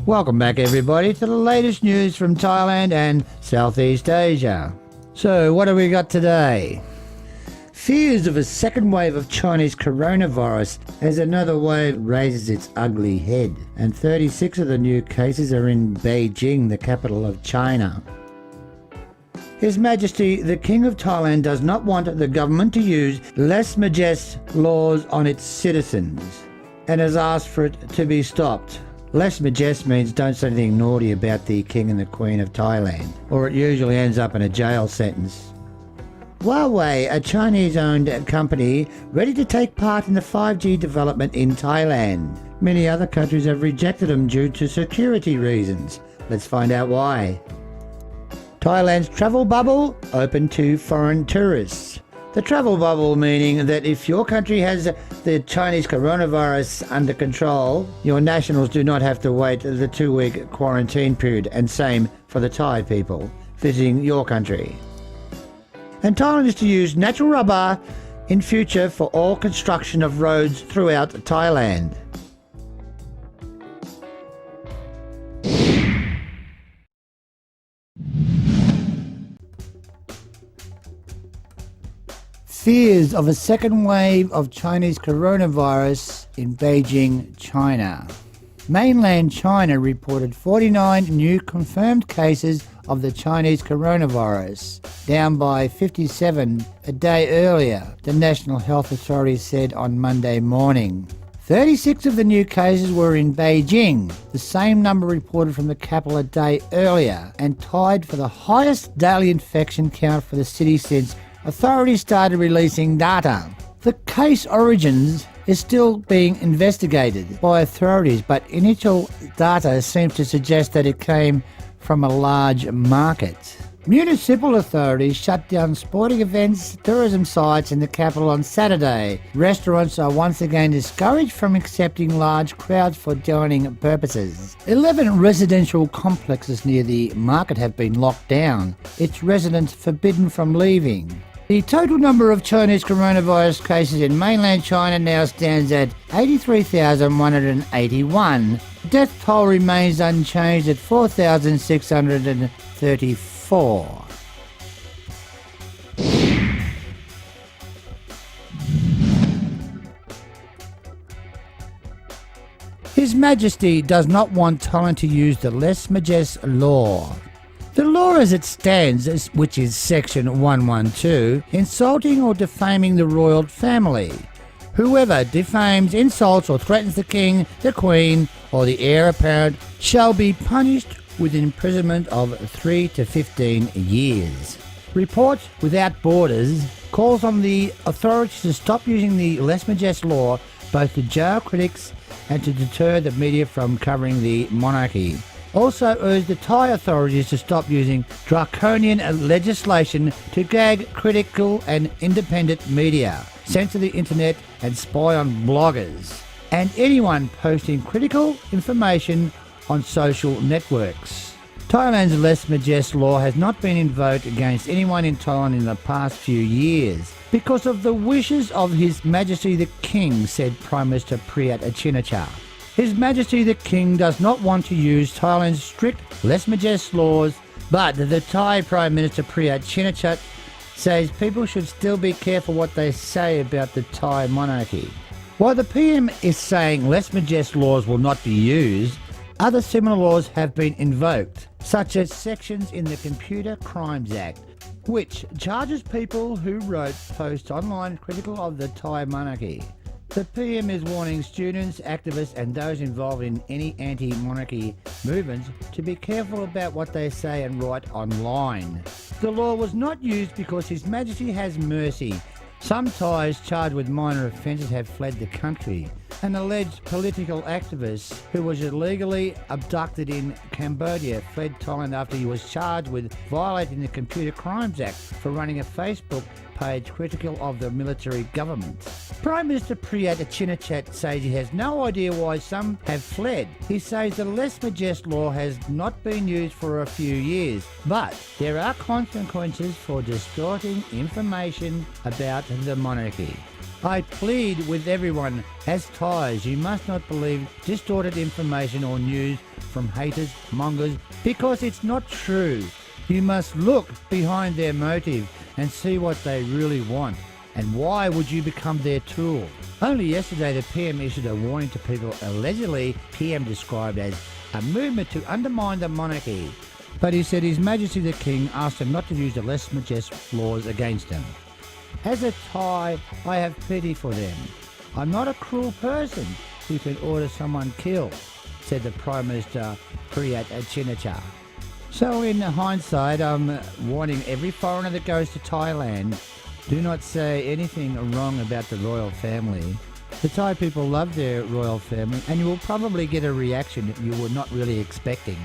Welcome back everybody to the latest news from Thailand and Southeast Asia. So what have we got today? Fears of a second wave of Chinese coronavirus as another wave raises its ugly head, and 36 of the new cases are in Beijing, the capital of China. His Majesty the King of Thailand does not want the government to use lèse-majesté laws on its citizens and has asked for it to be stopped. Lèse-majesté means don't say anything naughty about the King and the Queen of Thailand, or it usually ends up in a jail sentence. Huawei, a Chinese-owned company, ready to take part in the 5G development in Thailand. Many other countries have rejected them due to security reasons. Let's find out why. Thailand's travel bubble open to foreign tourists. The travel bubble meaning that if your country has the Chinese coronavirus under control, your nationals do not have to wait the 2-week quarantine period, and same for the Thai people visiting your country. And Thailand is to use natural rubber in future for all construction of roads throughout Thailand. Fears of a second wave of Chinese coronavirus in Beijing, China. Mainland China reported 49 new confirmed cases of the Chinese coronavirus, down by 57 a day earlier, the National Health Authority said on Monday morning. 36 of the new cases were in Beijing, the same number reported from the capital a day earlier, and tied for the highest daily infection count for the city since authorities started releasing data. The case origins is still being investigated by authorities, but initial data seems to suggest that it came from a large market. Municipal authorities shut down sporting events, tourism sites in the capital on Saturday. Restaurants are once again discouraged from accepting large crowds for dining purposes. 11 residential complexes near the market have been locked down, its residents forbidden from leaving. The total number of Chinese coronavirus cases in mainland China now stands at 83,181. Death toll remains unchanged at 4,634. His Majesty does not want Thailand to use the lèse-majesté law. The law as it stands, which is Section 112, insulting or defaming the royal family. Whoever defames, insults or threatens the King, the Queen or the heir apparent shall be punished with imprisonment of 3 to 15 years. Reports Without Borders calls on the authorities to stop using the lèse-majesté law, both to jail critics and to deter the media from covering the monarchy. Also urged the Thai authorities to stop using draconian legislation to gag critical and independent media, censor the internet and spy on bloggers, and anyone posting critical information on social networks. Thailand's lèse-majesté law has not been invoked against anyone in Thailand in the past few years because of the wishes of His Majesty the King, said Prime Minister Prayut Chin-o-cha. His Majesty the King does not want to use Thailand's strict lèse-majesté laws, but the Thai Prime Minister Prayut Chin-o-cha says people should still be careful what they say about the Thai monarchy. While the PM is saying lèse-majesté laws will not be used, other similar laws have been invoked, such as sections in the Computer Crimes Act, which charges people who wrote posts online critical of the Thai monarchy. The PM is warning students, activists and those involved in any anti-monarchy movements to be careful about what they say and write online. The law was not used because His Majesty has mercy. Some Thais charged with minor offences have fled the country. An alleged political activist who was illegally abducted in Cambodia fled Thailand after he was charged with violating the Computer Crimes Act for running a Facebook page critical of the military government. Prime Minister Prayut Chin-o-cha says he has no idea why some have fled. He says the lèse-majesté law has not been used for a few years, but there are consequences for distorting information about the monarchy. I plead with everyone, as Thais, you must not believe distorted information or news from haters, mongers, because it's not true. You must look behind their motive and see what they really want. And why would you become their tool? Only yesterday the PM issued a warning to people allegedly PM described as a movement to undermine the monarchy. But he said His Majesty the King asked him not to use the lèse majesté laws against them. As a Thai, I have pity for them. I'm not a cruel person who can order someone killed, said the Prime Minister Prayut Chan-o-cha. So in hindsight, I'm warning every foreigner that goes to Thailand, do not say anything wrong about the royal family. The Thai people love their royal family, and you will probably get a reaction you were not really expecting.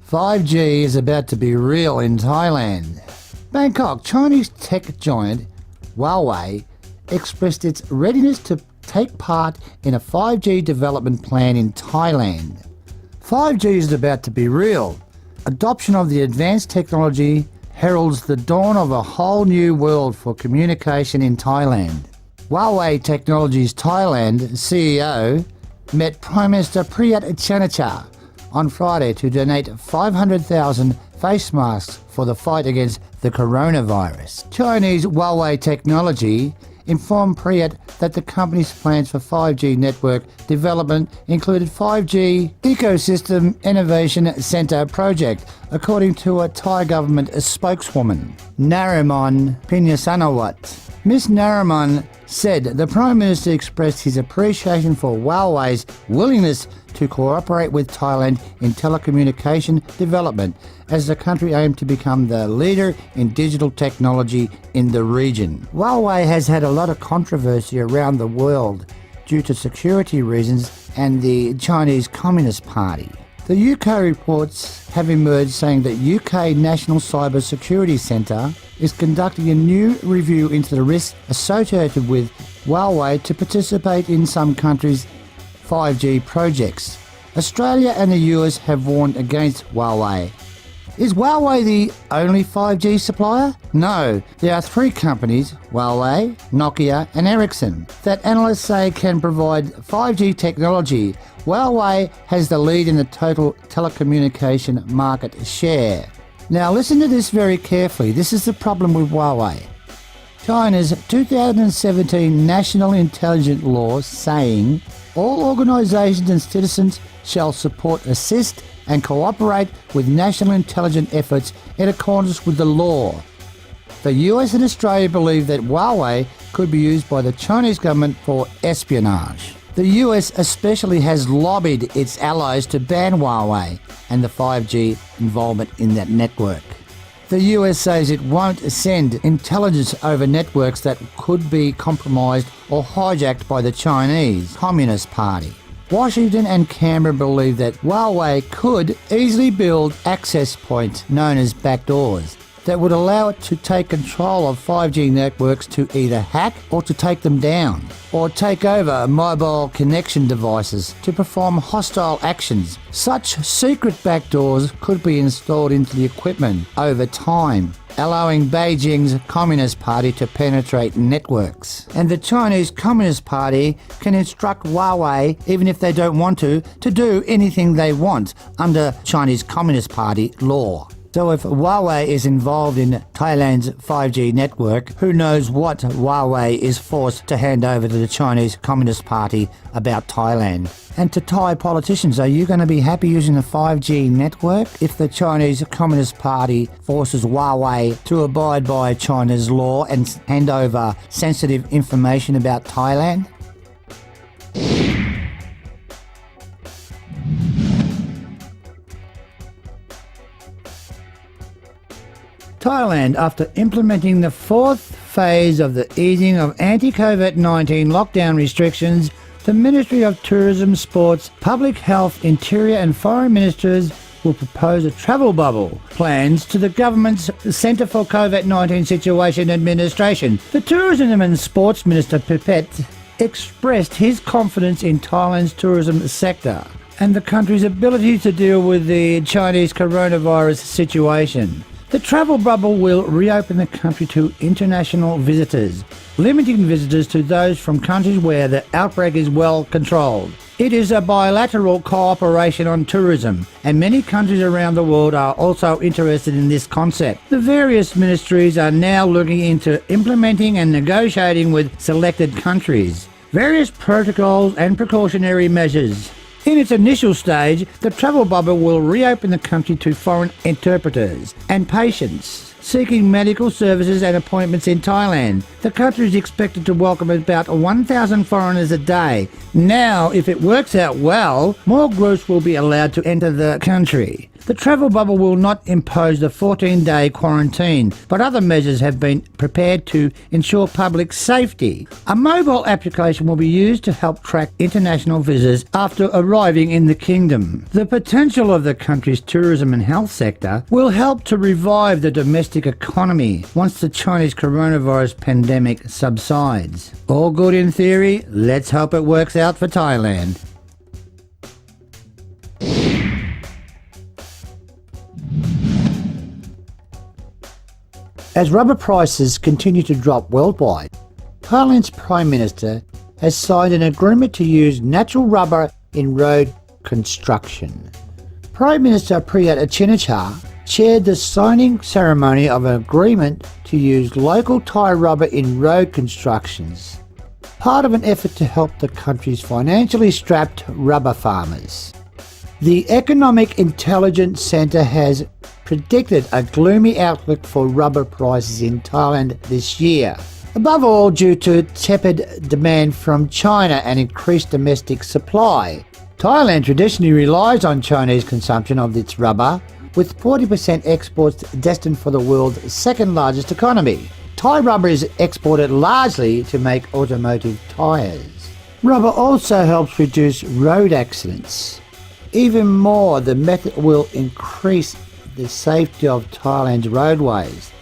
"5G is about to be real in Thailand." Bangkok, Chinese tech giant Huawei expressed its readiness to take part in a 5G development plan in Thailand. 5G is about to be real. Adoption of the advanced technology heralds the dawn of a whole new world for communication in Thailand. Huawei Technologies Thailand CEO met Prime Minister Prayut Chan-o-cha on Friday to donate 500,000 face masks for the fight against the coronavirus. Chinese Huawei Technology informed Prayut that the company's plans for 5G network development included 5G Ecosystem Innovation Centre project, according to a Thai government spokeswoman, Narimon Pinyasanawat. Ms. Narimon said the Prime Minister expressed his appreciation for Huawei's willingness to cooperate with Thailand in telecommunication development as the country aimed to become the leader in digital technology in the region. Huawei has had a lot of controversy around the world due to security reasons and the Chinese Communist Party. The UK reports have emerged saying that UK National Cyber Security Centre is conducting a new review into the risks associated with Huawei to participate in some countries' 5G projects. Australia and the US have warned against Huawei. Is Huawei the only 5G supplier? No, there are three companies, Huawei, Nokia and Ericsson, that analysts say can provide 5G technology. Huawei has the lead in the total telecommunication market share. Now listen to this very carefully. This is the problem with Huawei. China's 2017 National Intelligence Law saying all organisations and citizens shall support, assist and cooperate with national intelligence efforts in accordance with the law. The US and Australia believe that Huawei could be used by the Chinese government for espionage. The US especially has lobbied its allies to ban Huawei and the 5G involvement in that network. The US says it won't send intelligence over networks that could be compromised or hijacked by the Chinese Communist Party. Washington and Canberra believe that Huawei could easily build access points known as backdoors that would allow it to take control of 5G networks to either hack or to take them down, or take over mobile connection devices to perform hostile actions. Such secret backdoors could be installed into the equipment over time, allowing Beijing's Communist Party to penetrate networks. And the Chinese Communist Party can instruct Huawei, even if they don't want to do anything they want under Chinese Communist Party law. So if Huawei is involved in Thailand's 5G network, who knows what Huawei is forced to hand over to the Chinese Communist Party about Thailand. And to Thai politicians, are you going to be happy using the 5G network if the Chinese Communist Party forces Huawei to abide by China's law and hand over sensitive information about Thailand? Thailand, after implementing the fourth phase of the easing of anti-COVID-19 lockdown restrictions, the Ministry of Tourism, Sports, Public Health, Interior and Foreign Ministers will propose a travel bubble plans to the government's Centre for COVID-19 Situation Administration. The Tourism and Sports Minister Pipet expressed his confidence in Thailand's tourism sector and the country's ability to deal with the Chinese coronavirus situation. The travel bubble will reopen the country to international visitors, limiting visitors to those from countries where the outbreak is well controlled. It is a bilateral cooperation on tourism, and many countries around the world are also interested in this concept. The various ministries are now looking into implementing and negotiating with selected countries various protocols and precautionary measures. In its initial stage, the travel bubble will reopen the country to foreign interpreters and patients seeking medical services and appointments in Thailand. The country is expected to welcome about 1,000 foreigners a day. Now, if it works out well, more groups will be allowed to enter the country. The travel bubble will not impose the 14-day quarantine, but other measures have been prepared to ensure public safety. A mobile application will be used to help track international visitors after arriving in the kingdom. The potential of the country's tourism and health sector will help to revive the domestic economy once the Chinese coronavirus pandemic subsides. All good in theory, let's hope it works out for Thailand. As rubber prices continue to drop worldwide, Thailand's Prime Minister has signed an agreement to use natural rubber in road construction. Prime Minister Prayut Chan-o-cha chaired the signing ceremony of an agreement to use local Thai rubber in road constructions, part of an effort to help the country's financially strapped rubber farmers. The Economic Intelligence Centre has predicted a gloomy outlook for rubber prices in Thailand this year, above all due to tepid demand from China and increased domestic supply. Thailand traditionally relies on Chinese consumption of its rubber, with 40% exports destined for the world's second largest economy. Thai rubber is exported largely to make automotive tyres. Rubber also helps reduce road accidents. Even more, the method will increase the safety of Thailand's roadways.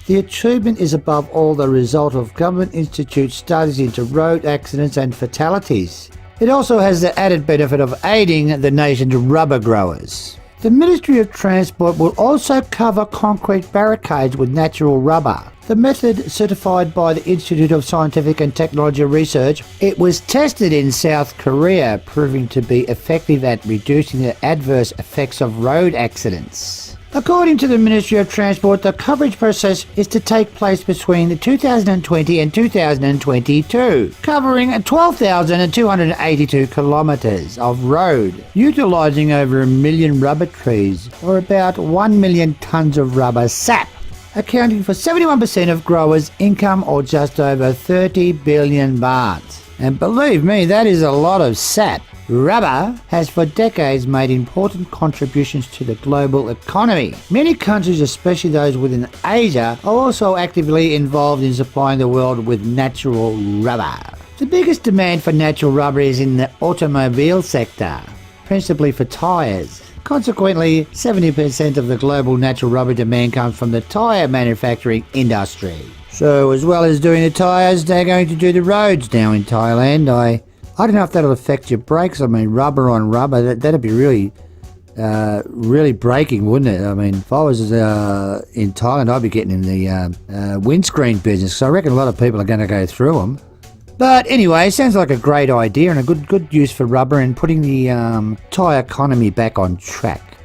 The achievement is above all the result of Government Institute studies into road accidents and fatalities. It also has the added benefit of aiding the nation's rubber growers. The Ministry of Transport will also cover concrete barricades with natural rubber. The method, certified by the Institute of Scientific and Technology Research, it was tested in South Korea, proving to be effective at reducing the adverse effects of road accidents. According to the Ministry of Transport, the coverage process is to take place between 2020 and 2022, covering 12,282 kilometres of road, utilising over 1 million rubber trees, or about 1 million tonnes of rubber sap, accounting for 71% of growers' income, or just over 30 billion baht. And believe me, that is a lot of sap. Rubber has for decades made important contributions to the global economy. Many countries, especially those within Asia, are also actively involved in supplying the world with natural rubber. The biggest demand for natural rubber is in the automobile sector, principally for tyres. Consequently, 70% of the global natural rubber demand comes from the tyre manufacturing industry. So as well as doing the tyres, they're going to do the roads now in Thailand. I don't know if that'll affect your brakes. I mean, rubber on rubber, that'd be really braking, wouldn't it? I mean, if I was in Thailand, I'd be getting in the windscreen business. So I reckon a lot of people are going to go through them. But anyway, sounds like a great idea and a good use for rubber and putting the Thai economy back on track.